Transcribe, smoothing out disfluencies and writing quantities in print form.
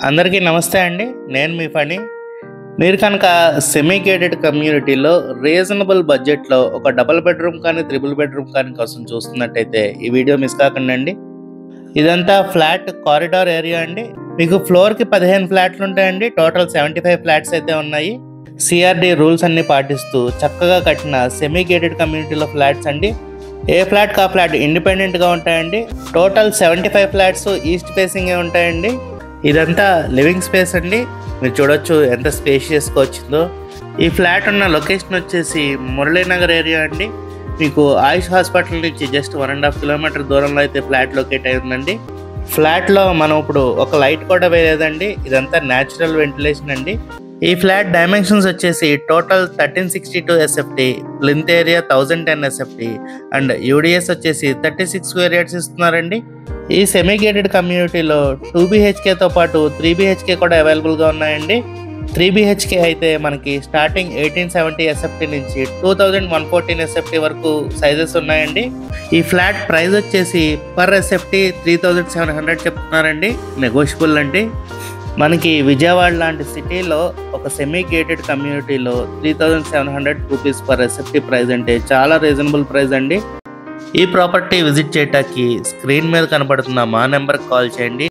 అందరికీ నమస్తే అండి. నేను మీ ఫణి. మీరు కనుక సెమీ గేటెడ్ కమ్యూనిటీలో రీజనబుల్ బడ్జెట్లో ఒక డబుల్ బెడ్రూమ్ కానీ త్రిబుల్ బెడ్రూమ్ కానీ కోసం చూస్తున్నట్టయితే ఈ వీడియో మిస్ కాకండి అండి. ఇదంతా ఫ్లాట్ కారిడార్ ఏరియా అండి. మీకు ఫ్లోర్కి 15 ఫ్లాట్లు ఉంటాయండి. టోటల్ 75 ఫ్లాట్స్ అయితే ఉన్నాయి. సిఆర్డి రూల్స్ అన్ని పాటిస్తూ చక్కగా కట్టిన సెమీ గేటెడ్ కమ్యూనిటీలో ఫ్లాట్స్ అండి. ఏ ఫ్లాట్ కా ఫ్లాట్ ఇండిపెండెంట్గా ఉంటాయండి. టోటల్ 75 ఫ్లాట్స్ ఈస్ట్ ఫేసింగే ఉంటాయండి. ఇదంతా లివింగ్ స్పేస్ అండి. మీరు చూడొచ్చు ఎంత స్పేషియస్గా వచ్చిందో. ఈ ఫ్లాట్ ఉన్న లొకేషన్ వచ్చేసి మురళీనగర్ ఏరియా అండి. మీకు ఆయుష్ హాస్పిటల్ నుంచి జస్ట్ 1.5 కిలోమీటర్ దూరంలో అయితే ఫ్లాట్ లొకేట్ అయి ఉందండి. ఫ్లాట్లో మనం ఇప్పుడు ఒక లైట్ కూడా వేయలేదండి. ఇదంతా న్యాచురల్ వెంటిలేషన్ అండి. ఈ ఫ్లాట్ డైమెన్షన్స్ వచ్చేసి total 1362 SFT, plinth area 1010 SFT and UDS వచ్చేసి 36 స్క్వేర్ యార్డ్స్ ఇస్తున్నారండి. ఈ సెమీ గేటెడ్ కమ్యూనిటీలో 2 BHKతో పాటు 3 BHK కూడా అవైలబుల్గా ఉన్నాయండి. 3 BHK అయితే మనకి స్టార్టింగ్ 1870 SFT నుంచి 2114 SFT వరకు సైజెస్ ఉన్నాయండి. ఈ ఫ్లాట్ ప్రైస్ వచ్చేసి పర్ SFT 3700 చెప్తున్నారండి. నెగోషియబుల్ అండి. మనకి విజయవాడ లాంటి సిటీలో ఒక సెమీ గేటెడ్ కమ్యూనిటీలో 3700 రూపీస్ పర్ SFT ప్రైస్ అంటే చాలా రీజనబుల్ ప్రైస్ అండి. ఈ ప్రాపర్టీ విజిట్ చేయడానికి స్క్రీన్ మీద కనబడుతున్న మా నెంబర్కి కాల్ చేయండి.